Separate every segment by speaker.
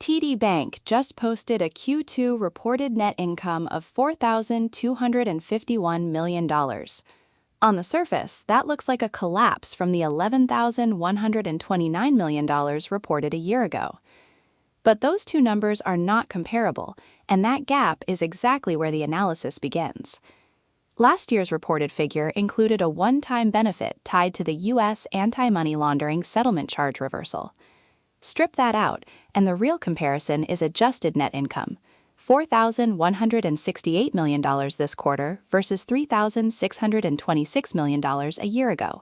Speaker 1: TD Bank just posted a Q2 reported net income of $4,251 million. On the surface, that looks like a collapse from the $11,129 million reported a year ago. But those two numbers are not comparable, and that gap is exactly where the analysis begins. Last year's reported figure included a one-time benefit tied to the U.S. anti-money laundering settlement charge reversal. Strip that out, and the real comparison is adjusted net income, $4,168 million this quarter versus $3,626 million a year ago.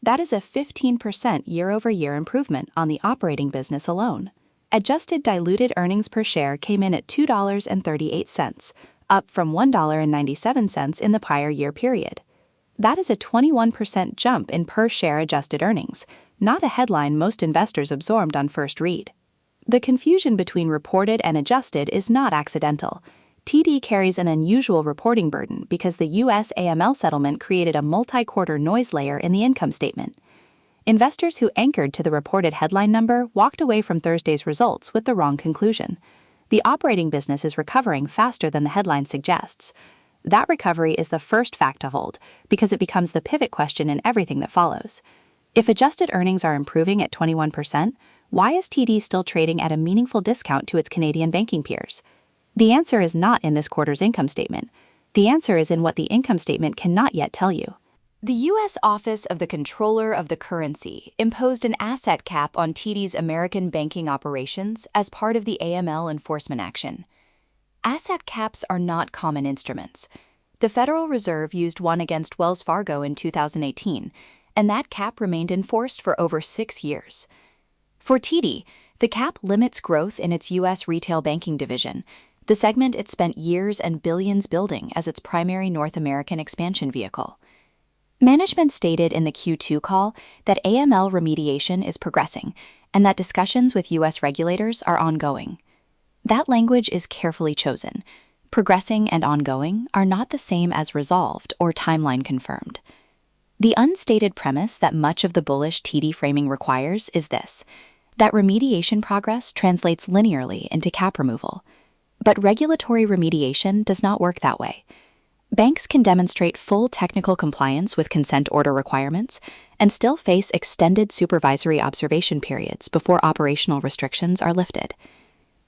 Speaker 1: That is a 15% year-over-year improvement on the operating business alone. Adjusted diluted earnings per share came in at $2.38, up from $1.97 in the prior year period. That is a 21% jump in per-share adjusted earnings, not a headline most investors absorbed on first read. The confusion between reported and adjusted is not accidental. TD carries an unusual reporting burden because the U.S. AML settlement created a multi-quarter noise layer in the income statement. Investors who anchored to the reported headline number walked away from Thursday's results with the wrong conclusion. The operating business is recovering faster than the headline suggests. That recovery is the first fact to hold, because it becomes the pivot question in everything that follows. If adjusted earnings are improving at 21%, why is TD still trading at a meaningful discount to its Canadian banking peers? The answer is not in this quarter's income statement. The answer is in what the income statement cannot yet tell you. The U.S. Office of the Comptroller of the Currency imposed an asset cap on TD's American banking operations as part of the AML enforcement action. Asset caps are not common instruments. The Federal Reserve used one against Wells Fargo in 2018, and that cap remained enforced for over 6 years. For TD, the cap limits growth in its U.S. retail banking division, the segment it spent years and billions building as its primary North American expansion vehicle. Management stated in the Q2 call that AML remediation is progressing and that discussions with U.S. regulators are ongoing. That language is carefully chosen. Progressing and ongoing are not the same as resolved or timeline confirmed. The unstated premise that much of the bullish TD framing requires is this: that remediation progress translates linearly into cap removal. But regulatory remediation does not work that way. Banks can demonstrate full technical compliance with consent order requirements and still face extended supervisory observation periods before operational restrictions are lifted.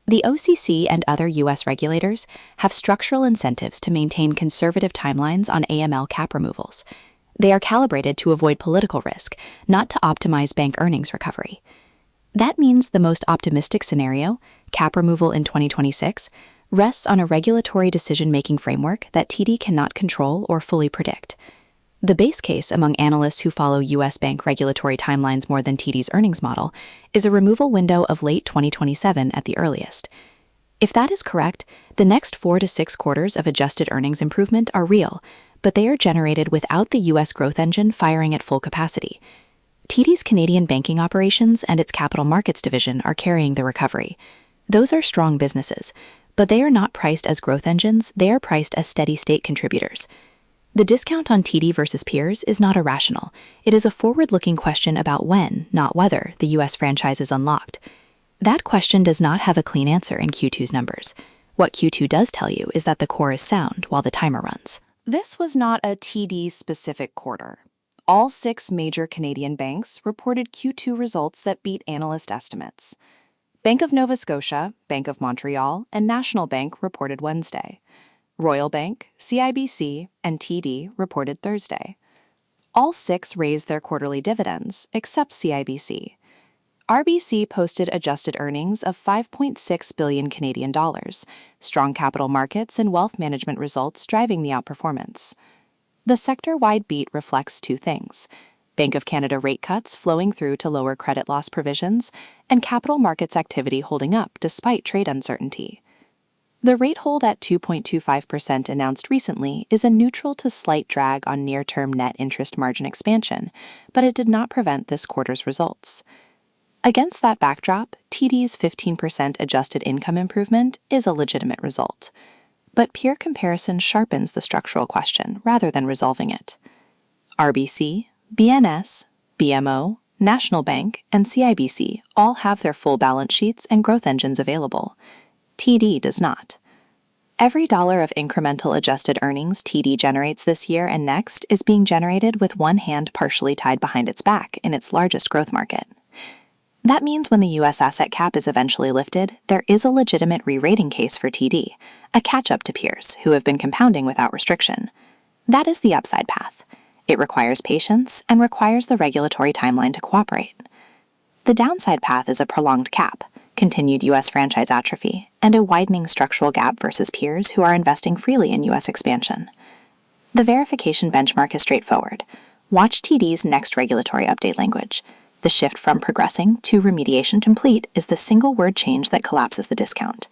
Speaker 1: The OCC and other U.S. regulators have structural incentives to maintain conservative timelines on AML cap removals. They are calibrated to avoid political risk, not to optimize bank earnings recovery. That means the most optimistic scenario, cap removal in 2026, rests on a regulatory decision-making framework that TD cannot control or fully predict. The base case among analysts who follow U.S. bank regulatory timelines more than TD's earnings model is a removal window of late 2027 at the earliest. If that is correct, the next 4 to 6 quarters of adjusted earnings improvement are real, but they are generated without the U.S. growth engine firing at full capacity. TD's Canadian banking operations and its capital markets division are carrying the recovery. Those are strong businesses, but they are not priced as growth engines, they are priced as steady-state contributors. The discount on TD versus peers is not irrational. It is a forward-looking question about when, not whether, the U.S. franchise is unlocked. That question does not have a clean answer in Q2's numbers. What Q2 does tell you is that the core is sound while the timer runs. This was not a TD-specific quarter. All 6 major Canadian banks reported Q2 results that beat analyst estimates. Bank of Nova Scotia, Bank of Montreal, and National Bank reported Wednesday. Royal Bank, CIBC, and TD reported Thursday. All 6 raised their quarterly dividends, except CIBC. RBC posted adjusted earnings of 5.6 billion Canadian dollars, strong capital markets and wealth management results driving the outperformance. The sector-wide beat reflects 2 things: Bank of Canada rate cuts flowing through to lower credit loss provisions, and capital markets activity holding up despite trade uncertainty. The rate hold at 2.25% announced recently is a neutral to slight drag on near-term net interest margin expansion, but it did not prevent this quarter's results. Against that backdrop, TD's 15% adjusted income improvement is a legitimate result. But peer comparison sharpens the structural question rather than resolving it. RBC, BNS, BMO, National Bank, and CIBC all have their full balance sheets and growth engines available. TD does not. Every dollar of incremental adjusted earnings TD generates this year and next is being generated with one hand partially tied behind its back in its largest growth market. That means when the U.S. asset cap is eventually lifted, there is a legitimate re-rating case for TD, a catch-up to peers who have been compounding without restriction. That is the upside path. It requires patience and requires the regulatory timeline to cooperate. The downside path is a prolonged cap, continued U.S. franchise atrophy, and a widening structural gap versus peers who are investing freely in U.S. expansion. The verification benchmark is straightforward. Watch TD's next regulatory update language. The shift from progressing to remediation complete is the single word change that collapses the discount.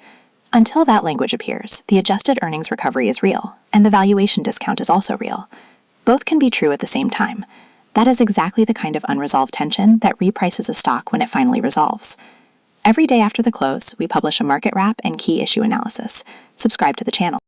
Speaker 1: Until that language appears, the adjusted earnings recovery is real, and the valuation discount is also real. Both can be true at the same time. That is exactly the kind of unresolved tension that reprices a stock when it finally resolves. Every day after the close, we publish a market wrap and key issue analysis. Subscribe to the channel.